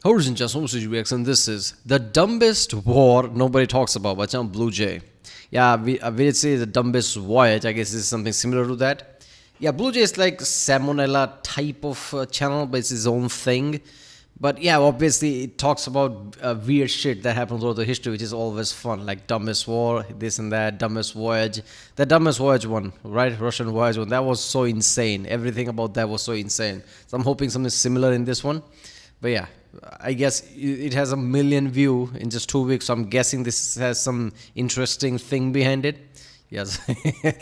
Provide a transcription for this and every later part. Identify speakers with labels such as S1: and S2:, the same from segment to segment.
S1: Horizon just reaction. This is the dumbest war nobody talks about. But on BlueJay. Yeah, we did say the dumbest voyage. I guess it's something similar to that. Yeah, BlueJay is like Salmonella type of channel, but it's his own thing. But yeah, obviously it talks about weird shit that happened throughout the history, which is always fun. Like dumbest war, this and that, dumbest voyage. The dumbest voyage one, right? Russian voyage one. That was so insane. Everything about that was so insane. So I'm hoping something similar in this one. But yeah, I guess it has a million view in just 2 weeks. So I'm guessing this has some interesting thing behind it. Yes,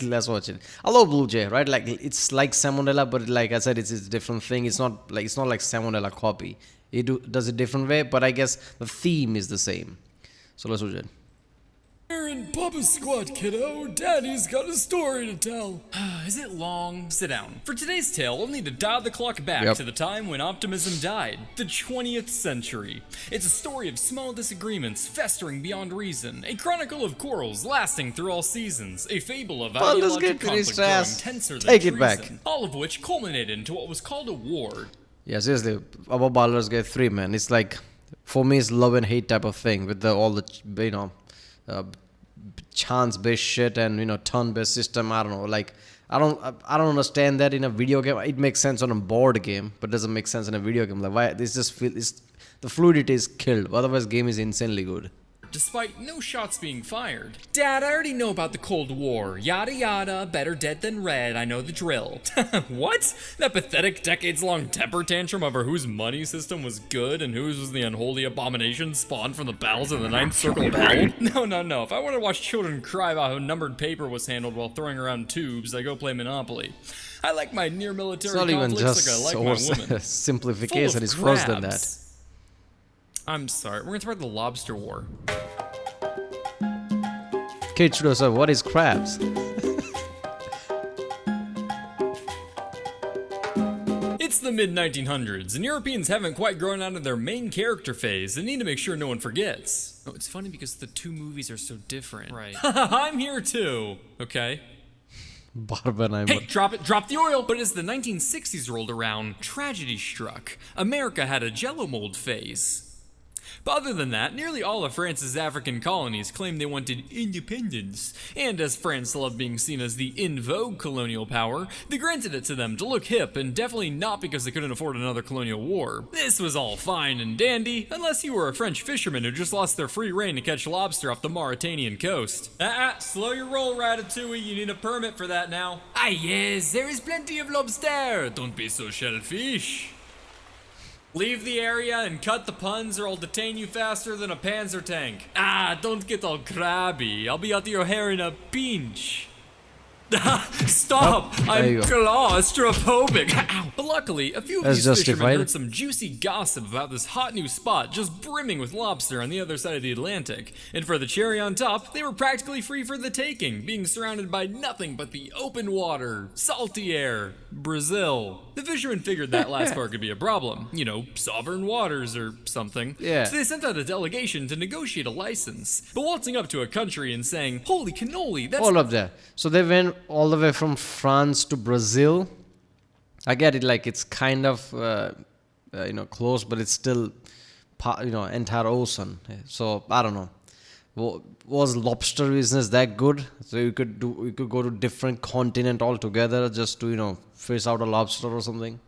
S1: let's watch it. I love BlueJay, right? Like it's like Salmonella, but like I said, it's a different thing. It's not like Salmonella copy. Does it different way, but I guess the theme is the same. So let's watch it.
S2: You're in Papa Squat, kiddo. Daddy's got a story to tell. Is it long? Sit down. For today's tale, we'll need to dial the clock back to the time when optimism died. The 20th century. It's a story of small disagreements festering beyond reason. A chronicle of quarrels lasting through all seasons. A fable of ideological conflict growing tenser than treason.
S1: Back.
S2: All of which culminated into what was called a war.
S1: Yeah, seriously, our ballers get 3, man. It's like, for me, it's love and hate type of thing with all the chance-based shit and turn-based system. I don't know. Like, I don't understand that in a video game. It makes sense on a board game, but doesn't make sense in a video game. Like, why? This just feels the fluidity is killed. Otherwise, game is insanely good.
S2: Despite no shots being fired. Dad, I already know about the Cold War. Yada yada, better dead than red, I know the drill. What? That pathetic decades-long temper tantrum over whose money system was good and whose was the unholy abomination spawned from the bowels of the ninth circle of hell? No. If I want to watch children cry about how numbered paper was handled while throwing around tubes, I go play Monopoly. I like my near-military conflicts like I like my women.
S1: Simplification is worse than that.
S2: I'm sorry, we're gonna talk about the lobster war.
S1: Kid should have said, what is crabs?
S2: It's the mid-1900s, and Europeans haven't quite grown out of their main character phase and need to make sure no one forgets. Oh, it's funny because the two movies are so different. Right. I'm here too, okay? Hey, drop the oil! But as the 1960s rolled around, tragedy struck. America had a jello mold phase. But other than that, nearly all of France's African colonies claimed they wanted independence, and as France loved being seen as the in vogue colonial power, they granted it to them to look hip, and definitely not because they couldn't afford another colonial war. This was all fine and dandy, unless you were a French fisherman who just lost their free rein to catch lobster off the Mauritanian coast. Slow your roll, Ratatouille, you need a permit for that now. Ah yes, there is plenty of lobster, don't be so shellfish. Leave the area and cut the puns or I'll detain you faster than a panzer tank. Don't get all crabby. I'll be out of your hair in a pinch. Stop! I'm claustrophobic. Ow. But luckily, a few of these fishermen heard some juicy gossip about this hot new spot just brimming with lobster on the other side of the Atlantic. And for the cherry on top, they were practically free for the taking, being surrounded by nothing but the open water, salty air, Brazil. The fishermen figured that last part could be a problem. Sovereign waters or something. Yeah. So they sent out a delegation to negotiate a license. But waltzing up to a country and saying, holy cannoli, that's...
S1: All of that. So they went all the way from France to Brazil. I get it, like it's kind of close, but it's still entire ocean. So I don't know. Was lobster business that good? So we could go to different continent altogether just to fish out a lobster or something.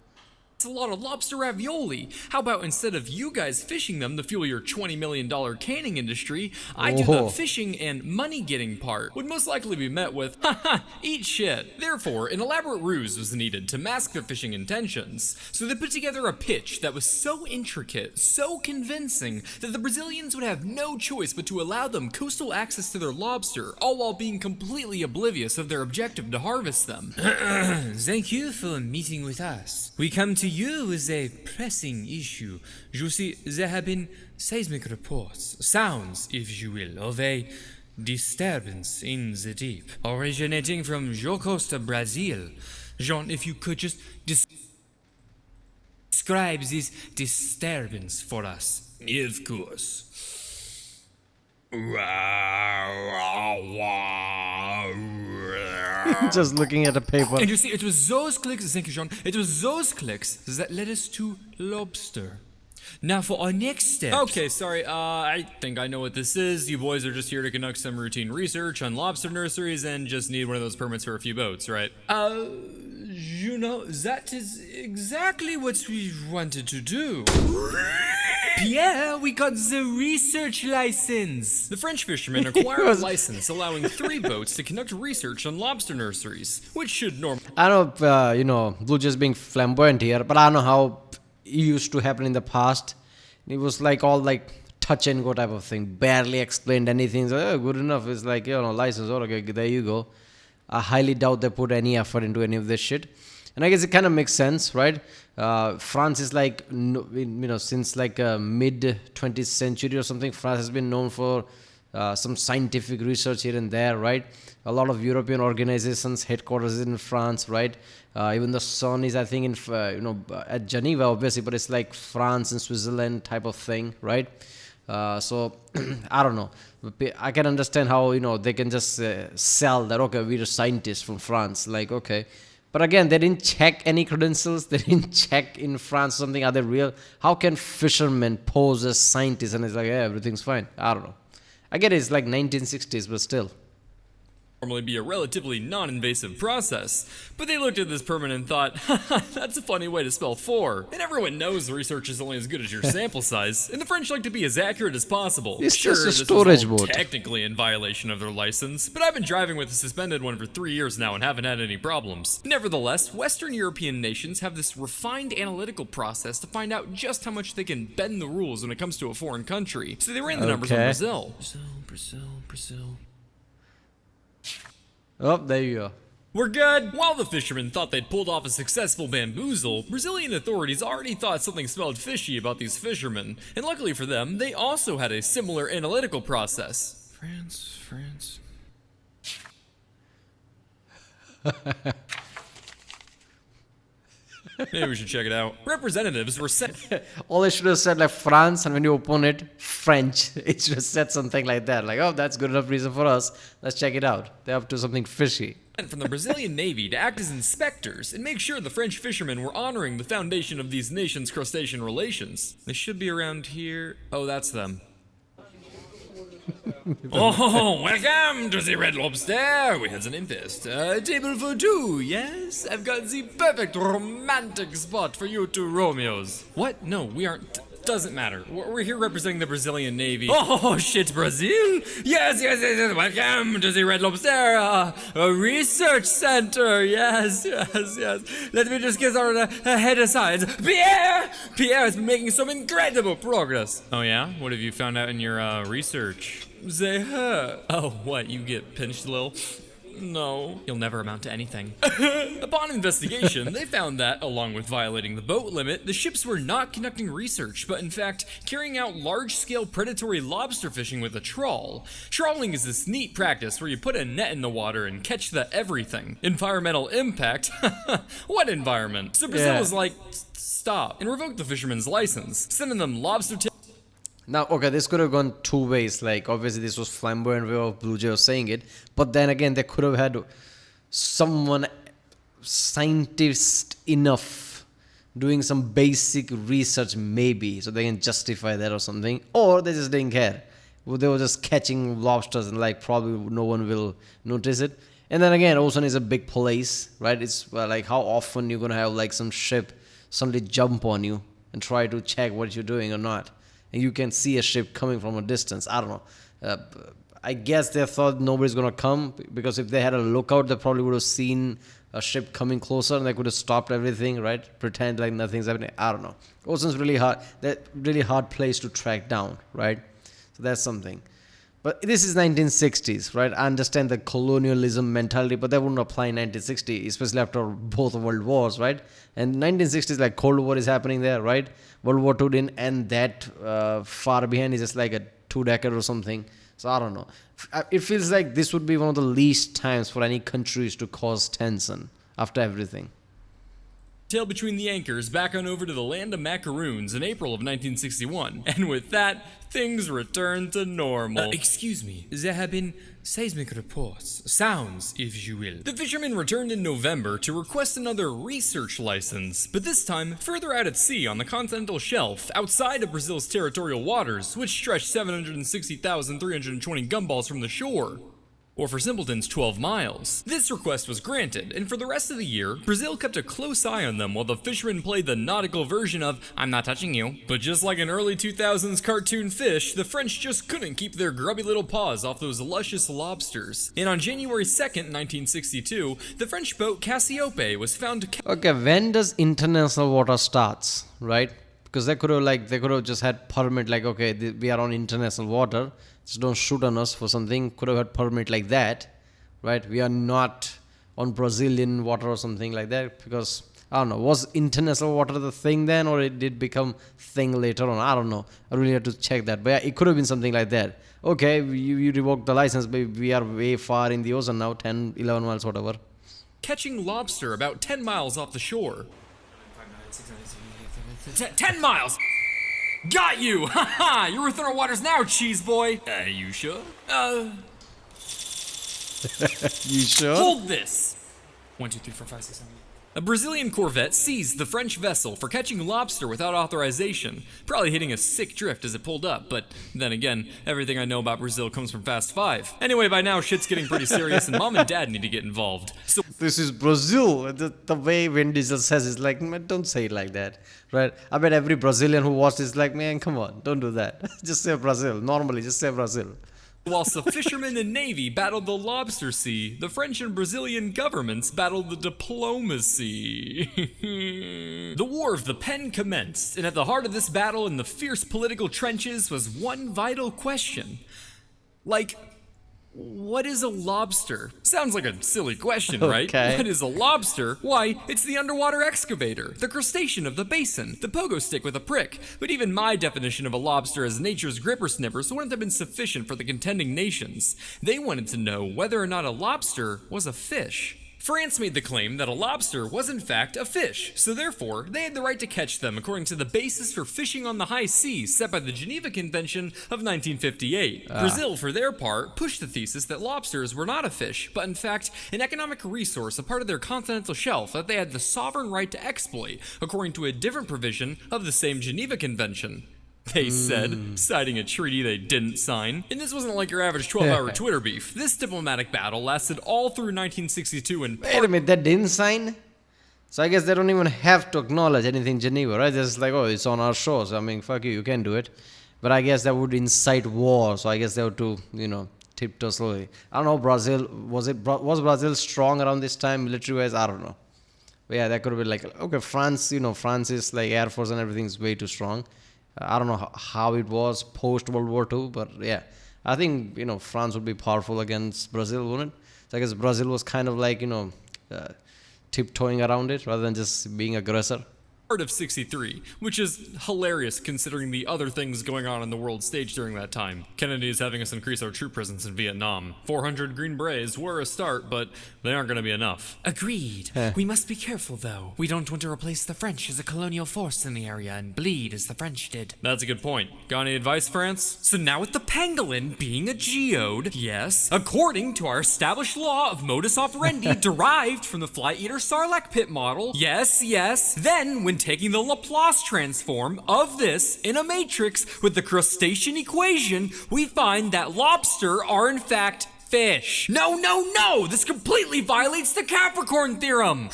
S2: A lot of lobster ravioli. How about instead of you guys fishing them to fuel your $20 million canning industry, I do the fishing and money getting part? Would most likely be met with, haha, eat shit. Therefore, an elaborate ruse was needed to mask their fishing intentions. So they put together a pitch that was so intricate, so convincing, that the Brazilians would have no choice but to allow them coastal access to their lobster, all while being completely oblivious of their objective to harvest them. Thank you for meeting with us. We come to you with a pressing issue. You see, there have been seismic reports, sounds, if you will, of a disturbance in the deep, originating from your coast of Brazil. Jean, if you could just describe this disturbance for us. Of course.
S1: Just looking at the paper.
S2: And you see, it was those clicks, thank you, John. It was those clicks that led us to lobster. Now for our next step. Okay, sorry, I think I know what this is. You boys are just here to conduct some routine research on lobster nurseries and just need one of those permits for a few boats, right? That is exactly what we wanted to do. Pierre, we got the research license. The French fishermen acquired a license allowing 3 boats to conduct research on lobster nurseries, which should normally...
S1: I don't know, Blue just being flamboyant here, but I don't know how it used to happen in the past. It was like all like touch and go type of thing, barely explained anything. So, good enough. It's like, license, okay, there you go. I highly doubt they put any effort into any of this shit. And I guess it kind of makes sense, right? France is like, since like mid 20th century or something, France has been known for some scientific research here and there, right? A lot of European organizations headquarters in France, right? Even the Sun is, I think, in at Geneva, obviously, but it's like France and Switzerland type of thing, right? So I don't know. I can understand how they can just sell that. Okay, we're scientists from France. Like, okay. But again, they didn't check any credentials. They didn't check in France something. Are they real? How can fishermen pose as scientists and it's like, yeah, everything's fine? I don't know. I get it, it's like 1960s, but still.
S2: Normally be a relatively non-invasive process, but they looked at this permit and thought, haha, that's a funny way to spell 4. And everyone knows research is only as good as your sample size, and the French like to be as accurate as possible.
S1: It's
S2: sure,
S1: just a
S2: this
S1: storage
S2: was all
S1: boat.
S2: technically in violation of their license, but I've been driving with a suspended one for 3 years now and haven't had any problems. Nevertheless, Western European nations have this refined analytical process to find out just how much they can bend the rules when it comes to a foreign country. So they ran the numbers on Brazil. Brazil.
S1: Oh, there you go.
S2: We're good! While the fishermen thought they'd pulled off a successful bamboozle, Brazilian authorities already thought something smelled fishy about these fishermen, and luckily for them, they also had a similar analytical process. France. Maybe we should check it out. Representatives were sent.
S1: All they should have said like France, and when you open it, French. It should have said something like that. Like, oh, that's good enough reason for us. Let's check it out. They're up to something fishy.
S2: From the Brazilian Navy to act as inspectors and make sure the French fishermen were honoring the foundation of these nations' crustacean relations. They should be around here. Oh, that's them. Oh, welcome to the Red Lobster. We had an infest. Table for 2, yes? I've got the perfect romantic spot for you two Romeos. What? No, we aren't. Doesn't matter. We're here representing the Brazilian Navy. Oh, shit, Brazil? Yes. Welcome to the Red Lobster, a research center. Yes. Let me just get our head aside. Pierre has been making some incredible progress. Oh, yeah? What have you found out in your research? They hurt. Oh, what? You get pinched, Lil? No. You'll never amount to anything. Upon investigation, they found that, along with violating the boat limit, the ships were not conducting research, but in fact, carrying out large-scale predatory lobster fishing with a trawl. Trawling is this neat practice where you put a net in the water and catch the everything. Environmental impact? What environment? So Brazil was like, stop, and revoked the fisherman's license, sending them lobster
S1: Now, okay, this could have gone 2 ways. Like, obviously, this was flamboyant way of BlueJay was saying it. But then again, they could have had someone, scientist enough, doing some basic research maybe, so they can justify that or something. Or they just didn't care. They were just catching lobsters and like probably no one will notice it. And then again, Ocean is a big place, right? It's like how often you're going to have like some ship suddenly jump on you and try to check what you're doing or not. And you can see a ship coming from a distance. I don't know. I guess they thought nobody's going to come because if they had a lookout, they probably would have seen a ship coming closer and they could have stopped everything, right? Pretend like nothing's happening. I don't know. Ocean's really hard. That really hard place to track down, right? So that's something. But this is 1960s, right? I understand the colonialism mentality, but that wouldn't apply in 1960, especially after both world wars, right? And 1960s, like Cold War is happening there, right? World War II didn't end that far behind. It's just like a 2 decade or something. So I don't know. It feels like this would be one of the least times for any countries to cause tension after everything.
S2: tail between the anchors back on over to the land of macaroons in April of 1961. And with that, things returned to normal.
S3: Excuse me, there have been seismic reports, sounds, if you will.
S2: The fishermen returned in November to request another research license, but this time further out at sea on the continental shelf, outside of Brazil's territorial waters, which stretched 760,320 gumballs from the shore. Or for simpletons, 12 miles. This request was granted, and for the rest of the year, Brazil kept a close eye on them while the fishermen played the nautical version of, "I'm not touching you." But just like an early 2000s cartoon fish, the French just couldn't keep their grubby little paws off those luscious lobsters. And on January 2nd, 1962, the French boat Cassiope was found to
S1: Okay, when does international water starts, right? Because they could have just had permit like, okay, we are on international water, just don't shoot on us for something. Could have had permit like that, right? We are not on Brazilian water or something like that. Because I don't know, was international water the thing then, or it did become thing later on? I don't know. I really have to check that. But yeah, it could have been something like that. Okay, you revoked the license, but we are way far in the ocean now, 10, 11 miles, whatever.
S2: catching lobster about 10 miles off the shore. 10 miles! Got you! Haha! You're within our waters now, cheese boy! You sure?
S1: You sure?
S2: Hold this! 1, 2, 3, 4, 5, 6, 7, 8. A Brazilian corvette seized the French vessel for catching lobster without authorization, probably hitting a sick drift as it pulled up, but then again, everything I know about Brazil comes from Fast 5. Anyway, by now shit's getting pretty serious and mom and dad need to get involved. So
S1: this is Brazil. The way Vin Diesel says is like, man, don't say it like that, right? I bet every Brazilian who watched is like, man, come on, don't do that. Just say Brazil. Normally, just say Brazil.
S2: whilst the fishermen and navy battled the lobster sea, the French and Brazilian governments battled the diplomacy. The War of the Pen commenced, and at the heart of this battle in the fierce political trenches was one vital question. Like, what is a lobster? Sounds like a silly question, right?
S1: Okay.
S2: What is a lobster? Why, it's the underwater excavator, the crustacean of the basin, the pogo stick with a prick. But even my definition of a lobster as nature's gripper snippers wouldn't have been sufficient for the contending nations. They wanted to know whether or not a lobster was a fish. France made the claim that a lobster was in fact a fish, so therefore they had the right to catch them according to the basis for fishing on the high seas set by the Geneva Convention of 1958. Brazil, for their part, pushed the thesis that lobsters were not a fish, but in fact an economic resource, a part of their continental shelf that they had the sovereign right to exploit, according to a different provision of the same Geneva Convention. They said, citing a treaty they didn't sign. And this wasn't like your average 12-hour Twitter beef. This diplomatic battle lasted all through 1962 and
S1: Wait a minute, they didn't sign? So I guess they don't even have to acknowledge anything Geneva, right? They're just like, oh, it's on our shores. I mean, fuck you can do it. But I guess that would incite war, so I guess they have to, tiptoe slowly. I don't know, Brazil, was Brazil strong around this time, military-wise? I don't know. But yeah, that could have been like, okay, France, France is like Air Force and everything is way too strong. I don't know how it was post World War II, but yeah, I think France would be powerful against Brazil, wouldn't it? So I guess Brazil was kind of like tiptoeing around it rather than just being aggressor.
S2: part of 63, which is hilarious considering the other things going on the world stage during that time. Kennedy is having us increase our troop presence in Vietnam. 400 Green Berets were a start, but they aren't going to be enough.
S3: Agreed. We must be careful, though. We don't want to replace the French as a colonial force in the area and bleed as the French did.
S2: That's a good point. Got any advice, France? So now with the pangolin being a geode, yes, according to our established law of modus operandi derived from the fly-eater sarlacc pit model, yes, then when taking the Laplace transform of this in a matrix with the crustacean equation, we find that lobster are in fact fish. No, this completely violates the Capricorn theorem.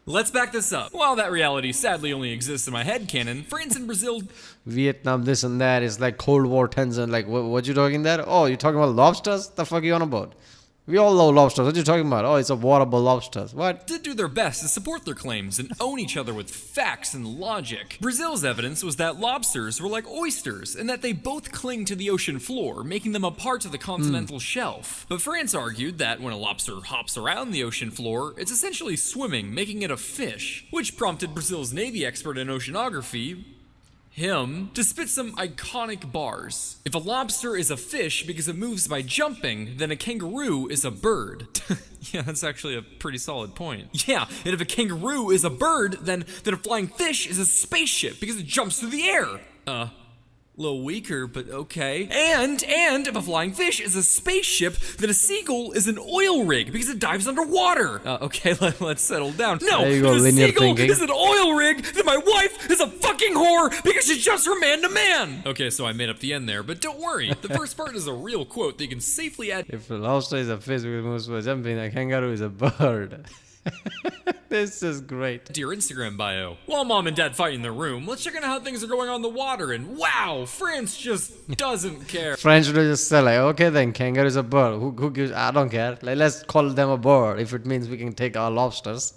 S2: Let's back this up. While that reality sadly only exists in my headcanon, France and Brazil...
S1: Vietnam, this and that, is like Cold War tension. Like, what you talking there? Oh, you talking about lobsters? The fuck are you on about? We all love lobsters. What are you talking about? Oh, it's a war about lobsters. What?
S2: did do their best to support their claims and own each other with facts and logic. Brazil's evidence was that lobsters were like oysters and that they both cling to the ocean floor, making them a part of the continental shelf. But France argued that when a lobster hops around the ocean floor, it's essentially swimming, making it a fish, which prompted Brazil's Navy expert in oceanography, him to spit some iconic bars. If a lobster is a fish because it moves by jumping, then a kangaroo is a bird. Yeah, that's actually a pretty solid point. Yeah, and if a kangaroo is a bird, then a flying fish is a spaceship because it jumps through the air. A little weaker, but okay. And if a flying fish is a spaceship, then a seagull is an oil rig because it dives underwater. Okay, let's settle down. No,
S1: there you go,
S2: if a
S1: linear
S2: seagull
S1: thinking.
S2: is an oil rig, then my wife is a fucking whore because she jumps from man to man. Okay, so I made up the end there, but don't worry. The first part is a real quote that you can safely add.
S1: If a lobster is a fish with moves by jumping, a kangaroo is a bird. This is great.
S2: To your Instagram bio. While mom and dad fight in their room, let's check on how things are going on the water, and wow, France just doesn't care.
S1: French would just say like, okay then, kangaroo is a bird. Who gives? I don't care. Like, let's call them a bird if it means we can take our lobsters.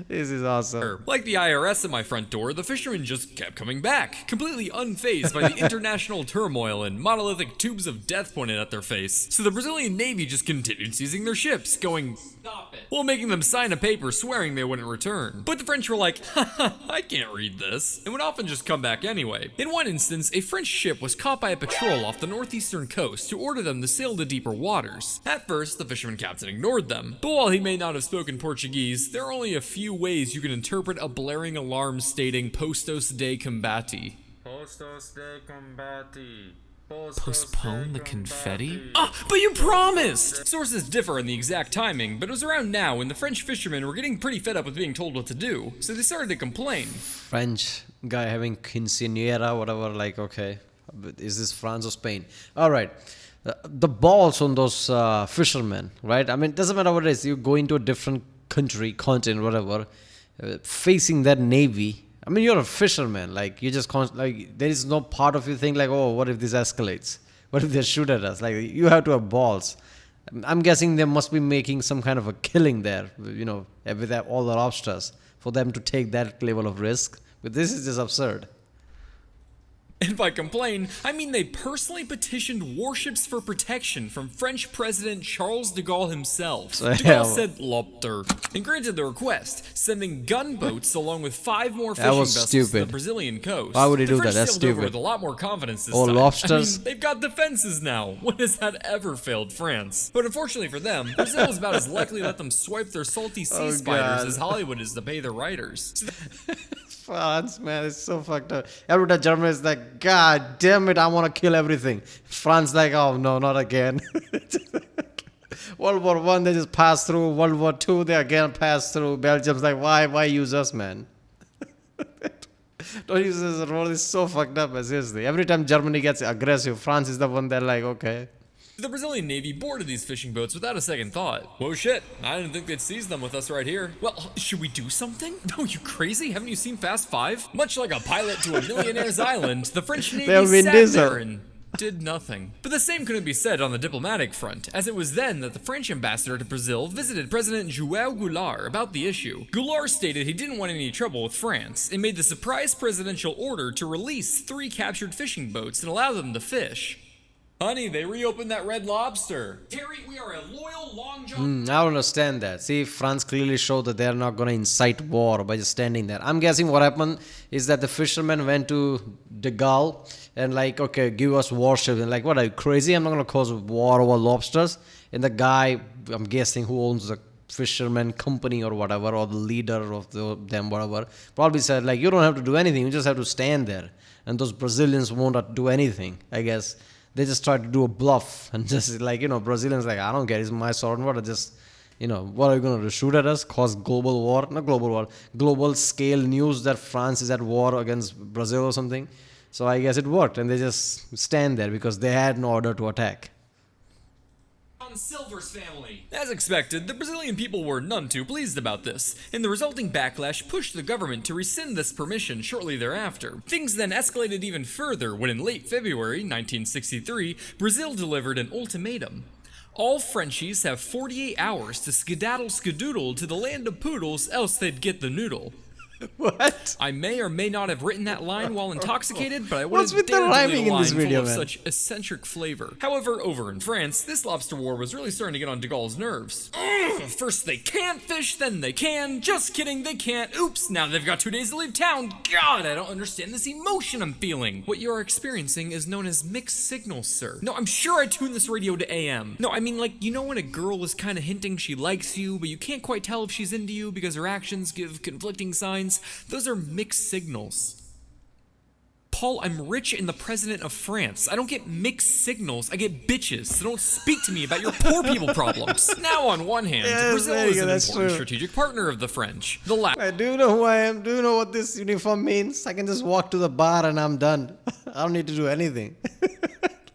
S1: This is awesome.
S2: Like the IRS at my front door, the fishermen just kept coming back, completely unfazed by the international turmoil and monolithic tubes of death pointed at their face. So the Brazilian Navy just continued seizing their ships, going, "Stop it," while making them sign a paper swearing they wouldn't return. But the French were like, haha, I can't read this, and would often just come back anyway. In one instance, a French ship was caught by a patrol off the northeastern coast to order them to sail to deeper waters. At first, the fisherman captain ignored them, but while he may not have spoken Portuguese, there are only a few ways you can interpret a blaring alarm stating Postos de Combati. Postos de Combati.
S3: Postpone the confetti?
S2: But you promised! Sources differ on the exact timing, but it was around now when the French fishermen were getting pretty fed up with being told what to do, so they started to complain.
S1: French guy having quinceañera, whatever, like, okay. Is this France or Spain? All right. The balls on those fishermen, right? I mean, it doesn't matter what it is. You go into a different country, continent, whatever, facing that navy. I mean, you're a fisherman. Like, you just like, there is no part of you think like, oh, what if this escalates? What if they shoot at us? Like, you have to have balls. I'm guessing they must be making some kind of a killing there, you know, with all the lobsters for them to take that level of risk. But this is just absurd.
S2: And by complain, I mean they personally petitioned warships for protection from French President Charles de Gaulle himself. De Gaulle said lobster and granted the request, sending gunboats along with 5 more fishing vessels to the Brazilian coast.
S1: Why would he do
S2: the French
S1: that? That's
S2: sailed over
S1: stupid.
S2: with a lot more confidence this
S1: Oh,
S2: time.
S1: lobsters?
S2: I mean, they've got defenses now. When has that ever failed France? But unfortunately for them, Brazil is about as likely to let them swipe their salty sea spiders
S1: God.
S2: as Hollywood is to pay their writers. So
S1: France, man, it's so fucked up. Every time Germany is like, God damn it, I want to kill everything. France like, oh no, not again. World War One, they just passed through. World War Two, they again passed through. Belgium's like, why use us, man? Don't use us as a role. It's so fucked up, seriously. Every time Germany gets aggressive, France is the one that like, okay.
S2: the Brazilian Navy boarded these fishing boats without a second thought. Whoa shit, I didn't think they'd seize them with us right here. Well, should we do something? No, you crazy? Haven't you seen Fast 5? Much like a pilot to a millionaire's island, the French Navy sat there and did nothing. But the same couldn't be said on the diplomatic front, as it was then that the French ambassador to Brazil visited President João Goulart about the issue. Goulart stated he didn't want any trouble with France, and made the surprise presidential order to release 3 captured fishing boats and allow them to fish. Honey, they reopened that Red Lobster. Terry, we are a loyal Long John.
S1: I don't understand that. See, France clearly showed that they're not going to incite war by just standing there. I'm guessing what happened is that the fishermen went to de Gaulle and like, okay, give us warships. And like, what, are you crazy? I'm not going to cause war over lobsters. And the guy, I'm guessing, who owns the fisherman company or whatever, or the leader of them, whatever, probably said, like, you don't have to do anything. You just have to stand there. And those Brazilians won't do anything, I guess. They just try to do a bluff and just like, you know, Brazilians like, I don't care, it's my sword and water. Just, you know, what are you going to do? Shoot at us? Cause global war? Not global war. Global scale news that France is at war against Brazil or something. So I guess it worked and they just stand there because they had no order to attack.
S2: Silver's family. As expected, the Brazilian people were none too pleased about this, and the resulting backlash pushed the government to rescind this permission shortly thereafter. Things then escalated even further when in late February 1963, Brazil delivered an ultimatum. All Frenchies have 48 hours to skedaddle skadoodle to the land of poodles, else they'd get the noodle.
S1: What?
S2: I may or may not have written that line while intoxicated, but I
S1: What's
S2: wouldn't
S1: with the
S2: dare delete
S1: rhyming
S2: a
S1: in this
S2: line
S1: video,
S2: full of
S1: man?
S2: such eccentric flavor. However, over in France, this lobster war was really starting to get on de Gaulle's nerves. Ugh, first they can't fish, then they can. Just kidding, they can't. Oops, now they've got 2 days to leave town. God, I don't understand this emotion I'm feeling. What you are experiencing is known as mixed signals, sir. No, I'm sure I tuned this radio to AM. No, I mean, like, you know when a girl is kind of hinting she likes you, but you can't quite tell if she's into you because her actions give conflicting signs? Those are mixed signals. Paul, I'm rich and the president of France. I don't get mixed signals, I get bitches. So don't speak to me about your poor people problems. Now, on one hand,
S1: Yes,
S2: Brazil
S1: there you
S2: is
S1: go,
S2: an
S1: that's
S2: important
S1: true.
S2: strategic partner of the French. The
S1: Wait, do you know who I am? Do you know what this uniform means? I can just walk to the bar and I'm done. I don't need to do anything.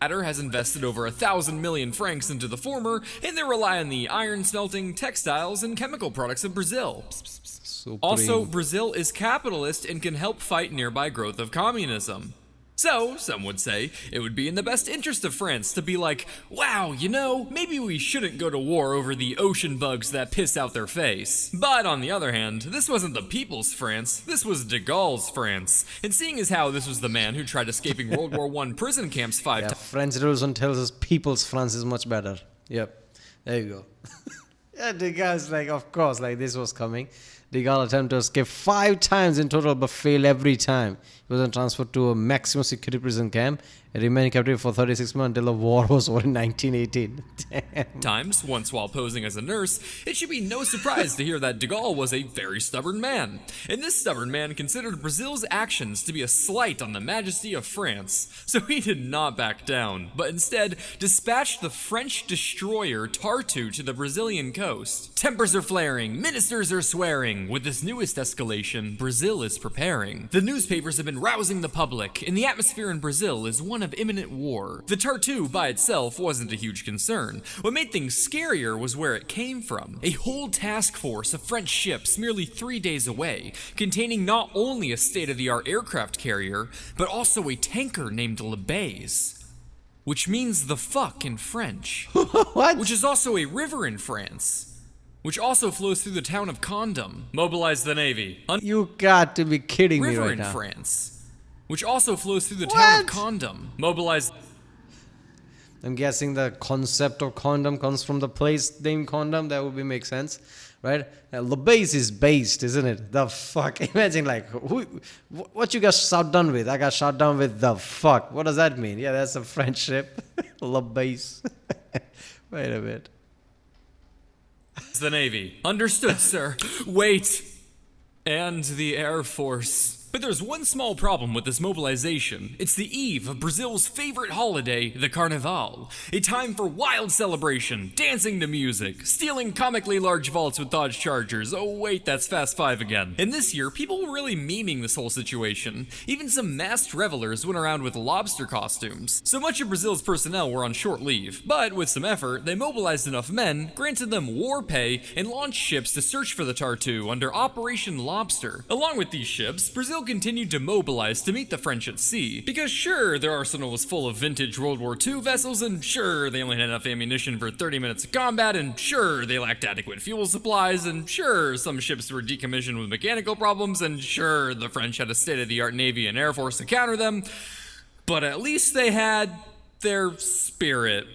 S2: latter has invested over 1,000 million francs into the former, and they rely on the iron smelting, textiles, and chemical products of Brazil. Also, Brazil is capitalist and can help fight nearby growth of communism. So, some would say, it would be in the best interest of France to be like, wow, you know, maybe we shouldn't go to war over the ocean bugs that piss out their face. But on the other hand, this wasn't the people's France, this was de Gaulle's France. And seeing as how this was the man who tried escaping World War I prison camps 5 times.
S1: French Revolution tells us people's France is much better. Yep, there you go. Yeah, de Gaulle's like, of course, like this was coming. De Gaulle attempted to escape 5 times in total, but failed every time. He was then transferred to a maximum security prison camp and remained captive for 36 months until the war was over in 1918. Damn.
S2: Times, once while posing as a nurse, it should be no surprise to hear that de Gaulle was a very stubborn man. And this stubborn man considered Brazil's actions to be a slight on the majesty of France. So he did not back down, but instead dispatched the French destroyer Tartu to the Brazilian coast. Tempers are flaring, ministers are swearing. With this newest escalation, Brazil is preparing. The newspapers have been rousing the public, and the atmosphere in Brazil is one of imminent war. The Tartu by itself wasn't a huge concern. What made things scarier was where it came from. A whole task force of French ships merely 3 days away, containing not only a state-of-the-art aircraft carrier, but also a tanker named Le Baise, which means the fuck in French.
S1: What?
S2: Which is also a river in France, which also flows through the town of Condom. Mobilize the Navy.
S1: You got to be kidding me
S2: River
S1: right
S2: in
S1: now.
S2: France, which also flows through the town of
S1: What?
S2: Condom. Mobilize.
S1: I'm guessing the concept of condom comes from the place named Condom. That would make sense, right? The base is based, isn't it? The fuck. Imagine like, what you got shot down with? I got shot down with the fuck. What does that mean? Yeah, that's a friendship. Le base. Wait a minute.
S2: The Navy. Understood, sir. Wait. And the Air Force. But there's one small problem with this mobilization. It's the eve of Brazil's favorite holiday, the Carnival. A time for wild celebration, dancing to music, stealing comically large vaults with Dodge Chargers. Oh wait, that's Fast 5 again. And this year, people were really memeing this whole situation. Even some masked revelers went around with lobster costumes. So much of Brazil's personnel were on short leave. But with some effort, they mobilized enough men, granted them war pay, and launched ships to search for the Tartu under Operation Lobster. Along with these ships, Brazil continued to mobilize to meet the French at sea. Because sure, their arsenal was full of vintage World War II vessels, and sure, they only had enough ammunition for 30 minutes of combat, and sure, they lacked adequate fuel supplies, and sure, some ships were decommissioned with mechanical problems, and sure, the French had a state-of-the-art Navy and Air Force to counter them, but at least they had their spirit.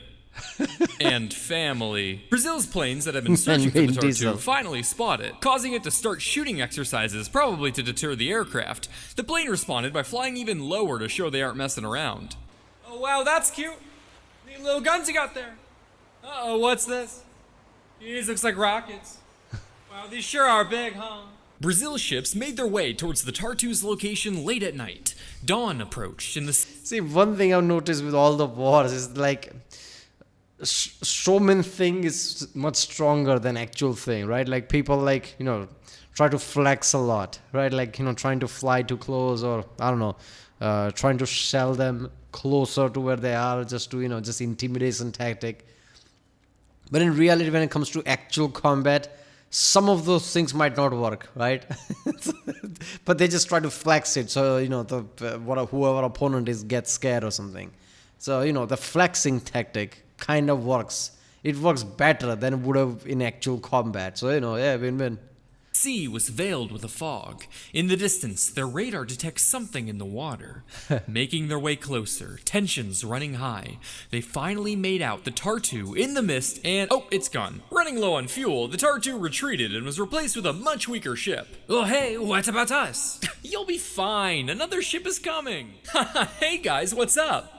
S2: And family. Brazil's planes that have been searching for the
S1: Vin Diesel.
S2: Tartu finally spot it, causing it to start shooting exercises, probably to deter the aircraft. The plane responded by flying even lower to show they aren't messing around. Oh wow, that's cute. Neat little guns you got there. Uh-oh, what's this? These looks like rockets. Wow, these sure are big, huh? Brazil ships made their way towards the Tartu's location late at night. Dawn approached and the
S1: See, one thing I've noticed with all the wars is like, showman thing is much stronger than actual thing, right? Like people like, try to flex a lot, right? Like, trying to fly too close, or I don't know, trying to shell them closer to where they are, just to, just intimidation tactic. But in reality, when it comes to actual combat, some of those things might not work, right? But they just try to flex it, so whoever opponent is gets scared or something. So the flexing tactic kind of works. It works better than it would have in actual combat. So yeah, win-win.
S2: Sea was veiled with a fog. In the distance, their radar detects something in the water. Making their way closer, tensions running high, they finally made out the Tartu in the mist and oh, it's gone. Running low on fuel, the Tartu retreated and was replaced with a much weaker ship.
S3: Oh, hey, what about us?
S2: You'll be fine. Another ship is coming. Hey guys, what's up?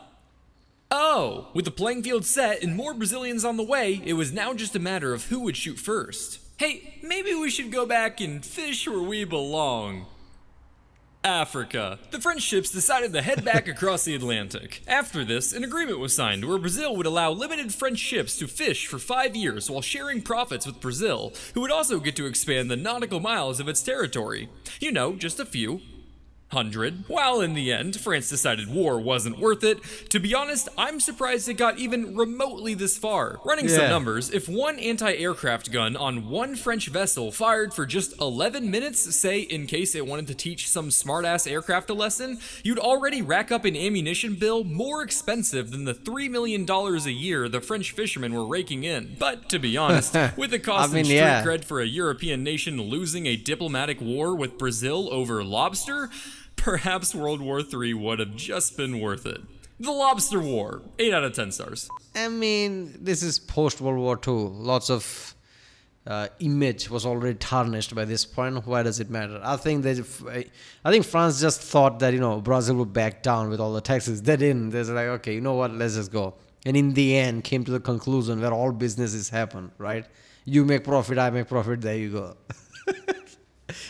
S2: Oh, with the playing field set and more Brazilians on the way, it was now just a matter of who would shoot first. Hey, maybe we should go back and fish where we belong. Africa. The French ships decided to head back across the Atlantic. After this, an agreement was signed where Brazil would allow limited French ships to fish for 5 years while sharing profits with Brazil, who would also get to expand the nautical miles of its territory. You know, just a few. 100. While in the end, France decided war wasn't worth it. To be honest, I'm surprised it got even remotely this far. Running some numbers, if one anti-aircraft gun on one French vessel fired for just 11 minutes, say in case it wanted to teach some smart-ass aircraft a lesson, you'd already rack up an ammunition bill more expensive than the $3 million a year the French fishermen were raking in. But to be honest, with the cost and street cred for a European nation losing a diplomatic war with Brazil over lobster, perhaps World War III would have just been worth it. The Lobster War, 8 out of 10 stars.
S1: I mean, this is post-World War II. Lots of image was already tarnished by this point. Why does it matter? I think France just thought that, Brazil would back down with all the taxes. They didn't. They're like, okay, you know what? Let's just go. And in the end, came to the conclusion where all businesses happen, right? You make profit, I make profit, there you go.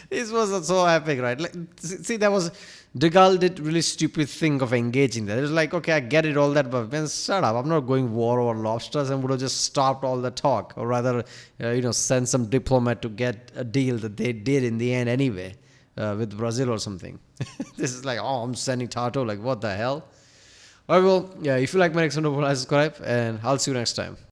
S1: This was so epic, right? See, De Gaulle did really stupid thing of engaging that. It was like, okay, I get it, all that, but man, shut up. I'm not going war over lobsters, and would have just stopped all the talk, or rather, send some diplomat to get a deal that they did in the end anyway, with Brazil or something. This is like, oh, I'm sending Tato, like, what the hell? Alright, well, yeah, if you like my next one, subscribe, and I'll see you next time.